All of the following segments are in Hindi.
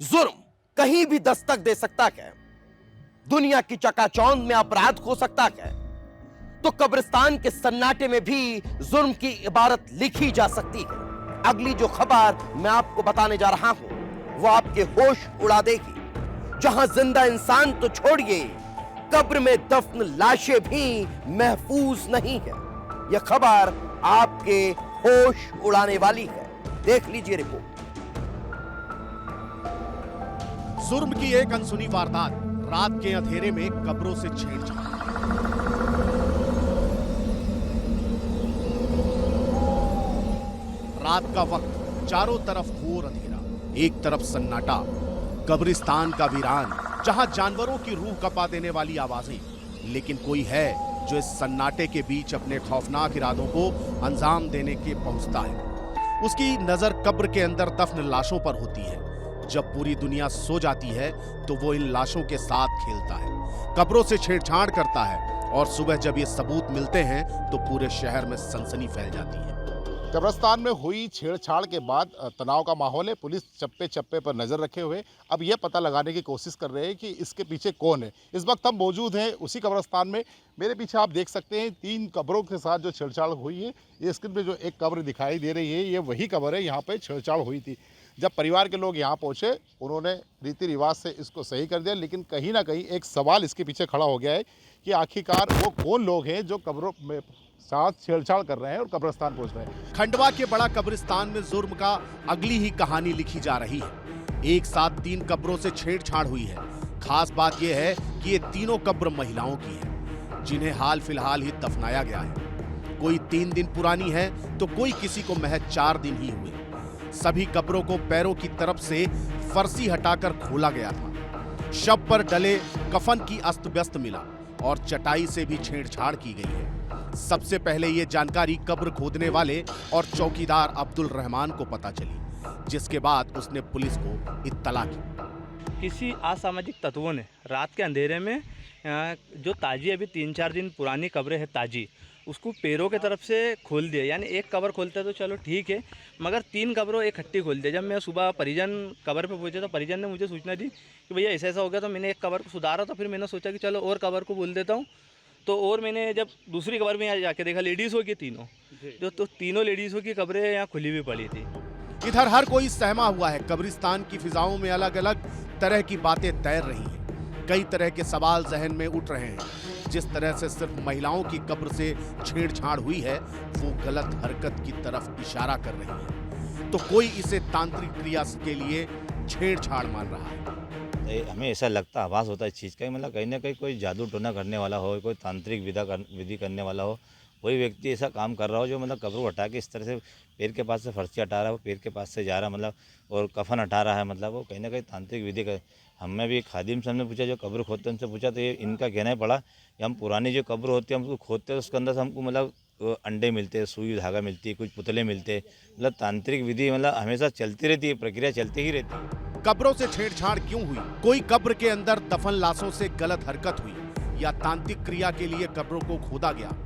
जुर्म कहीं भी दस्तक दे सकता है, दुनिया की चकाचौंध में अपराध हो सकता है, तो कब्रिस्तान के सन्नाटे में भी जुर्म की इबारत लिखी जा सकती है। अगली जो खबर मैं आपको बताने जा रहा हूं वो आपके होश उड़ा देगी। जहां जिंदा इंसान तो छोड़िए, कब्र में दफन लाशें भी महफूज नहीं है। यह खबर आपके होश उड़ाने वाली है। देख लीजिए रिपोर्ट। जुर्म की एक अनसुनी वारदात, रात के अंधेरे में कब्रों से छेड़छाड़। रात का वक्त, चारों तरफ घोर अंधेरा, एक तरफ सन्नाटा, कब्रिस्तान का वीरान, जहां जानवरों की रूह कपा देने वाली आवाजें। लेकिन कोई है जो इस सन्नाटे के बीच अपने खौफनाक इरादों को अंजाम देने के पहुंचता है। उसकी नजर कब्र के अंदर दफन लाशों पर होती है। जब पूरी दुनिया सो जाती है तो वो इन लाशों के साथ खेलता है, कब्रों से छेड़छाड़ करता है, और सुबह जब ये सबूत मिलते हैं तो पूरे शहर में सनसनी फैल जाती है। कब्रिस्तान में हुई छेड़छाड़ के बाद तनाव का माहौल है। पुलिस चप्पे चप्पे पर नज़र रखे हुए अब यह पता लगाने की कोशिश कर रहे हैं कि इसके पीछे कौन है। इस वक्त हम मौजूद हैं उसी कब्रिस्तान में। मेरे पीछे आप देख सकते हैं 3 कब्रों के साथ जो छेड़छाड़ हुई है। ये स्क्रीन पे जो एक कब्र दिखाई दे रही है, ये वही कब्र है, यहाँ पर छेड़छाड़ हुई थी। जब परिवार के लोग यहाँ पहुँचे, उन्होंने रीति रिवाज से इसको सही कर दिया, लेकिन कहीं ना कहीं एक सवाल इसके पीछे खड़ा हो गया है कि आखिरकार वो कौन लोग हैं जो कब्रों में साथ छेड़छाड़ कर रहे हैं और कब्रिस्तान पहुंच रहे हैं। खंडवा के बड़ा कब्रिस्तान में जुर्म का अगली ही कहानी लिखी जा रही है। एक साथ 3 कब्रों से छेड़छाड़ हुई है। खास बात यह है कि ये तीनों कब्र महिलाओं की है, जिन्हें हाल फिलहाल ही दफनाया गया है। कोई 3 दिन पुरानी है तो कोई किसी को महज 4 दिन ही हुए। सभी कब्रों को पैरों की तरफ से फर्शी हटाकर खोला गया था। शव पर डले कफन की अस्त व्यस्त मिला और चटाई से भी छेड़छाड़ की गई है। सबसे पहले ये जानकारी कब्र खोदने वाले और चौकीदार अब्दुल रहमान को पता चली, जिसके बाद उसने पुलिस को इत्तला की। किसी असामाजिक तत्वों ने रात के अंधेरे में जो ताजी अभी 3-4 दिन पुरानी कब्रें है ताजी, उसको पैरों के तरफ से खोल दिया। यानी एक कब्र खोलते तो चलो ठीक है, मगर 3 कब्रों इकट्ठी खोल दिया। जब मैं सुबह परिजन कब्र पे पहुंचे तो परिजन ने मुझे सूचना दी कि भैया ऐसा ऐसा हो गया। तो मैंने एक कब्र को सुधारा, तो फिर मैंने सोचा कि चलो और कब्र को बोल देता हूँ। तो और मैंने जब दूसरी कब्र में यहाँ जाके देखा, लेडीज़ों की तीनों, तो तीनों लेडीज़ों की कब्रें यहाँ खुली हुई पड़ी थी। इधर हर कोई सहमा हुआ है। कब्रिस्तान की फिजाओं में अलग अलग तरह की बातें तैर रही हैं। कई तरह के सवाल जहन में उठ रहे हैं। जिस तरह से सिर्फ महिलाओं की कब्र से छेड़छाड़ हुई है, वो गलत हरकत की तरफ इशारा कर रही है, तो कोई इसे तांत्रिक क्रिया के लिए छेड़छाड़ मान रहा है। हमें ऐसा लगता, आभास होता है इस चीज़ का, मतलब कहीं ना कहीं कोई जादू टोना करने वाला हो, कोई तांत्रिक विधि करने वाला हो, कोई व्यक्ति ऐसा काम कर रहा हो जो मतलब कब्र को हटा के इस तरह से पैर के पास से फर्शी हटा रहा है, वो पैर के पास से जा रहा है, मतलब और कफन हटा रहा है, मतलब वो कहीं ना कहीं तांत्रिक विधि का। हमें भी खादिम से हमने पूछा, जो कब्र खोदते हैं उनसे पूछा, तो ये इनका कहना ही पड़ा कि हम पुरानी जो कब्र होती है हम उसको खोदते हैं, उसके अंदर से हमको मतलब अंडे मिलते हैं, सुई धागा मिलती है, कुछ पुतले मिलते हैं। मतलब तांत्रिक विधि मतलब हमेशा चलती रहती है, प्रक्रिया चलती ही रहती है। कब्रों से छेड़छाड़ क्यों हुई? कोई कब्र के अंदर दफन लाशों से गलत हरकत हुई या तांत्रिक क्रिया के लिए कब्रों को खोदा गया?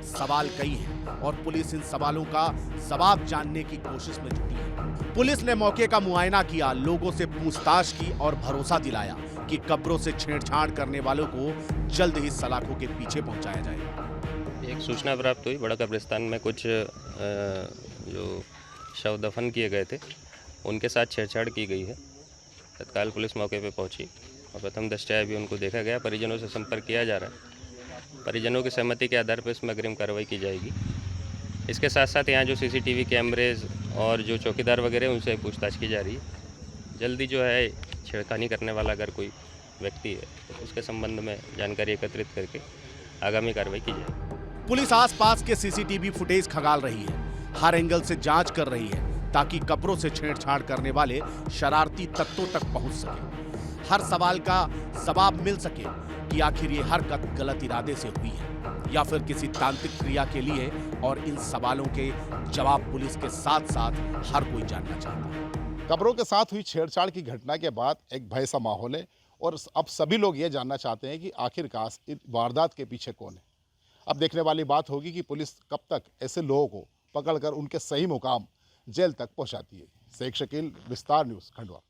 सवाल कई हैं और पुलिस इन सवालों का जवाब जानने की कोशिश में जुटी है। पुलिस ने मौके का मुआयना किया, लोगों से पूछताछ की और भरोसा दिलाया कि कब्रों से छेड़छाड़ करने वालों को जल्द ही सलाखों के पीछे पहुंचाया जाएगा। एक सूचना प्राप्त हुई, बड़ा कब्रिस्तान में कुछ जो शव दफन किए गए थे उनके साथ छेड़छाड़ की गई है। तत्काल पुलिस मौके पर पहुंची और प्रथम दृष्टया भी उनको देखा गया। परिजनों से संपर्क किया जा रहा है। परिजनों की सहमति के आधार पर इसमें अग्रिम कार्रवाई की जाएगी। इसके साथ साथ यहाँ जो सीसीटीवी कैमरेज और जो चौकीदार वगैरह उनसे पूछताछ की जा रही है। जल्दी जो है छेड़खानी करने वाला अगर कोई व्यक्ति है तो उसके संबंध में जानकारी एकत्रित करके आगामी कार्रवाई की जाएगी। पुलिस आसपास के सीसीटीवी फुटेज खंगाल रही है, हर एंगल से जांच कर रही है ताकि कब्रों से छेड़छाड़ करने वाले शरारती तत्वों तक पहुंच सके। हर सवाल का जवाब मिल सके कि आखिर ये हरकत गलत इरादे से हुई है या फिर किसी तांत्रिक क्रिया के लिए, और इन सवालों के जवाब पुलिस के साथ साथ हर कोई जानना चाहता है। कब्रों के साथ हुई छेड़छाड़ की घटना के बाद एक भय सा माहौल है और अब सभी लोग ये जानना चाहते हैं कि आखिरकार इस वारदात के पीछे कौन है। अब देखने वाली बात होगी कि पुलिस कब तक ऐसे लोगों को पकड़कर उनके सही मुकाम जेल तक पहुंचाती है। शेख शकील, विस्तार न्यूज़, खंडवा।